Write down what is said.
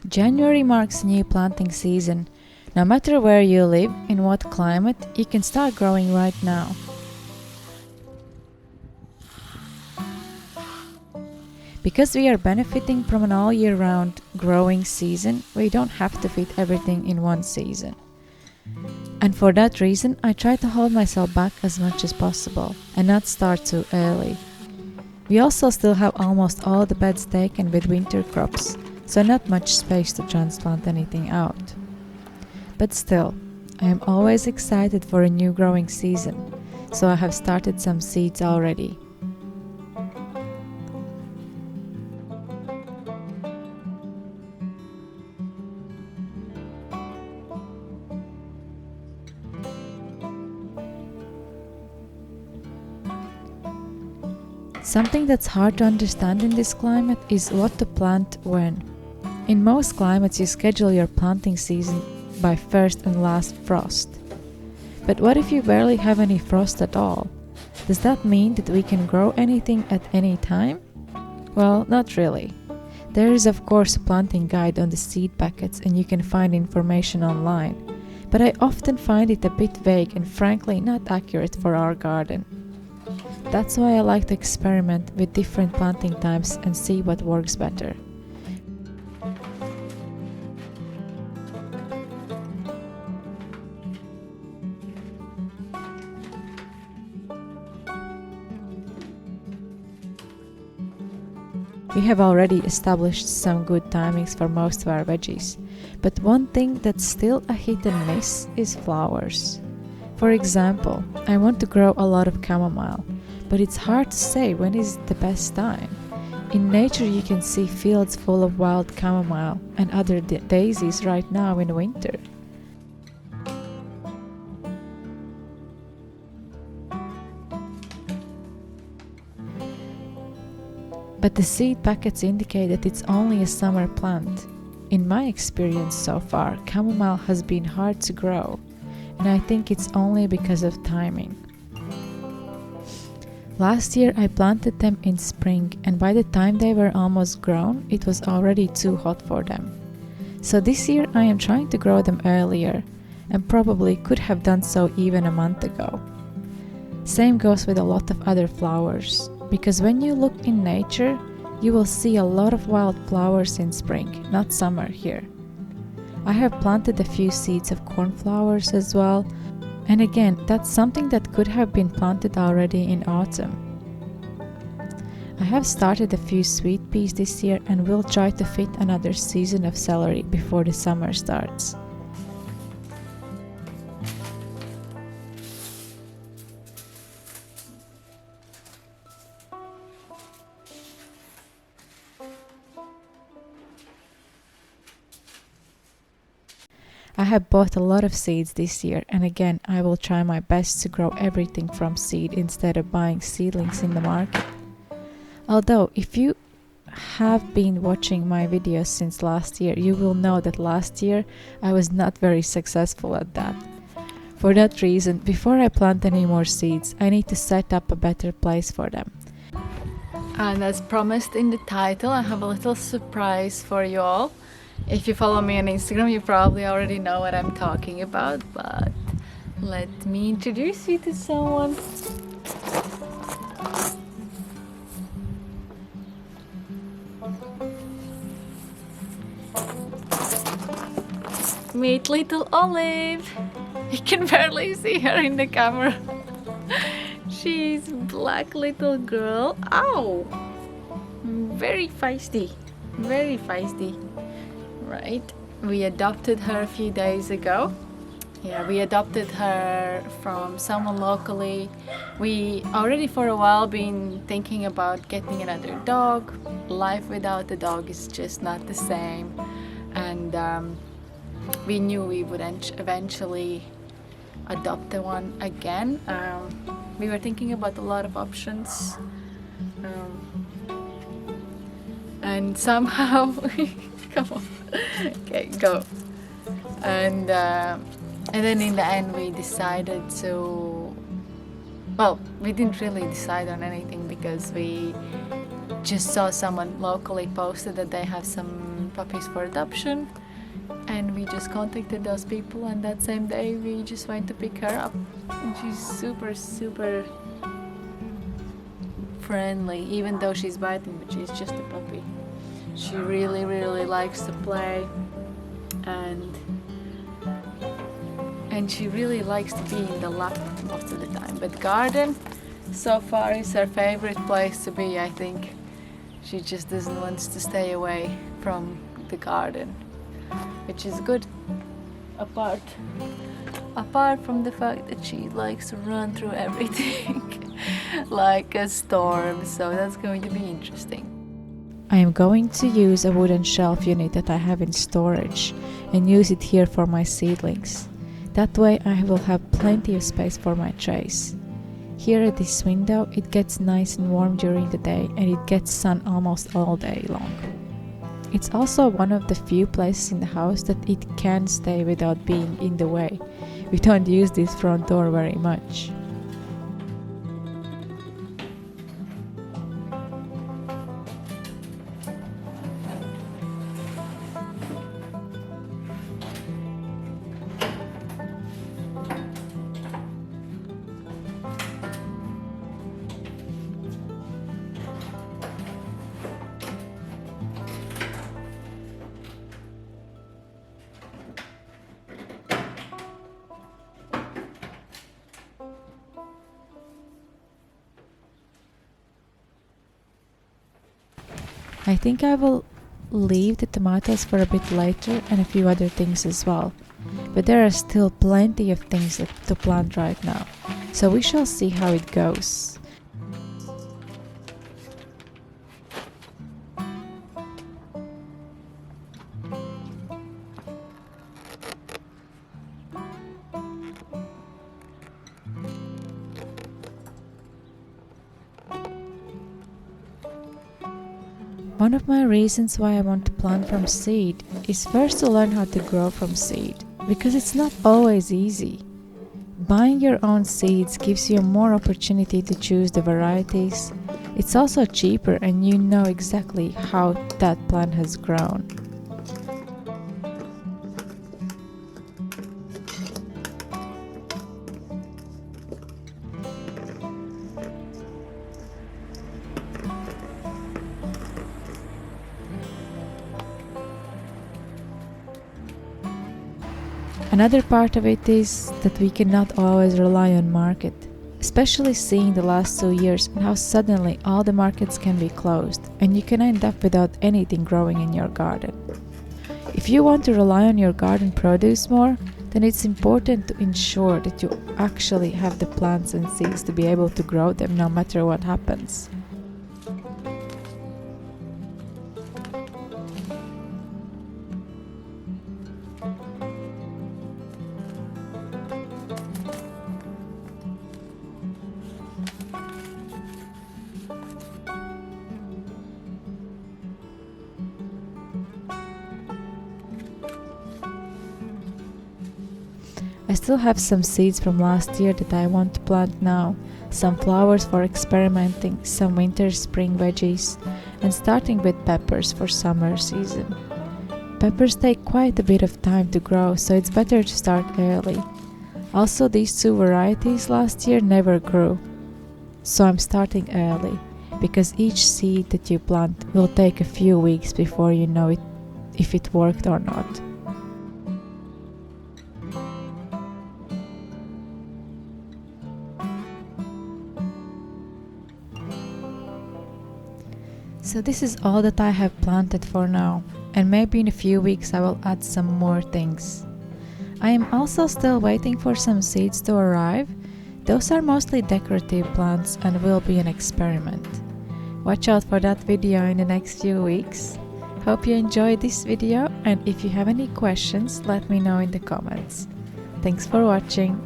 January marks new planting season. No matter where you live, in what climate, you can start growing right now. Because we are benefiting from an all year round growing season, we don't have to fit everything in one season. And for that reason, I try to hold myself back as much as possible and not start too early. We also still have almost all the beds taken with winter crops, so not much space to transplant anything out. But still, I am always excited for a new growing season, so I have started some seeds already. Something that's hard to understand in this climate is what to plant when. In most climates you schedule your planting season by first and last frost. But what if you barely have any frost at all? Does that mean that we can grow anything at any time? Well, not really. There is of course a planting guide on the seed packets and you can find information online, but I often find it a bit vague and frankly not accurate for our garden. That's why I like to experiment with different planting times and see what works better. We have already established some good timings for most of our veggies, but one thing that's still a hit and miss is flowers. For example, I want to grow a lot of chamomile, but it's hard to say when is the best time. In nature you can see fields full of wild chamomile and other daisies right now in winter. But the seed packets indicate that it's only a summer plant. In my experience so far, chamomile has been hard to grow, and I think it's only because of timing. Last year I planted them in spring, and by the time they were almost grown, it was already too hot for them. So this year I am trying to grow them earlier, and probably could have done so even a month ago. Same goes with a lot of other flowers, because when you look in nature, you will see a lot of wild flowers in spring, not summer here. I have planted a few seeds of cornflowers as well, and again, that's something that could have been planted already in autumn. I have started a few sweet peas this year and will try to fit another season of celery before the summer starts. I have bought a lot of seeds this year, and again I will try my best to grow everything from seed instead of buying seedlings in the market. Although if you have been watching my videos since last year, you will know that last year I was not very successful at that. For that reason, before I plant any more seeds, I need to set up a better place for them. And as promised in the title, I have a little surprise for you all. If you follow me on Instagram, you probably already know what I'm talking about, but let me introduce you to someone. Meet little Olive. You can barely see her in the camera. She's black little girl. Ow! Very feisty. Very feisty. Right, we adopted her a few days ago. Yeah, we adopted her from someone locally. We already for a while been thinking about getting another dog. Life without a dog is just not the same, and we knew we would eventually adopt the one again. We were thinking about a lot of options, and somehow come on. Okay, go. And then in the end we decided to, well, we didn't really decide on anything because we just saw someone locally posted that they have some puppies for adoption, and we just contacted those people, and that same day we just went to pick her up. And she's super friendly, even though she's biting, but she's just a puppy. She really likes to play, and she really likes to be in the lap most of the time. But garden so far is her favorite place to be, I think. She just doesn't want to stay away from the garden, which is good, apart from the fact that she likes to run through everything like a storm, so that's going to be interesting. I am going to use a wooden shelf unit that I have in storage and use it here for my seedlings. That way I will have plenty of space for my trays. Here at this window it gets nice and warm during the day, and it gets sun almost all day long. It's also one of the few places in the house that it can stay without being in the way. We don't use this front door very much. I think I will leave the tomatoes for a bit later and a few other things as well. But there are still plenty of things to plant right now, so we shall see how it goes. One of my reasons why I want to plant from seed is first to learn how to grow from seed, because it's not always easy. Buying your own seeds gives you more opportunity to choose the varieties. It's also cheaper, and you know exactly how that plant has grown. Another part of it is that we cannot always rely on market, especially seeing the last 2 years and how suddenly all the markets can be closed and you can end up without anything growing in your garden. If you want to rely on your garden produce more, then it's important to ensure that you actually have the plants and seeds to be able to grow them no matter what happens. I still have some seeds from last year that I want to plant now, some flowers for experimenting, some winter spring veggies, and starting with peppers for summer season. Peppers take quite a bit of time to grow, so it's better to start early. Also, these 2 varieties last year never grew, so I'm starting early, because each seed that you plant will take a few weeks before you know if it worked or not. So this is all that I have planted for now, and maybe in a few weeks I will add some more things. I am also still waiting for some seeds to arrive. Those are mostly decorative plants and will be an experiment. Watch out for that video in the next few weeks. Hope you enjoyed this video, and if you have any questions, let me know in the comments. Thanks for watching.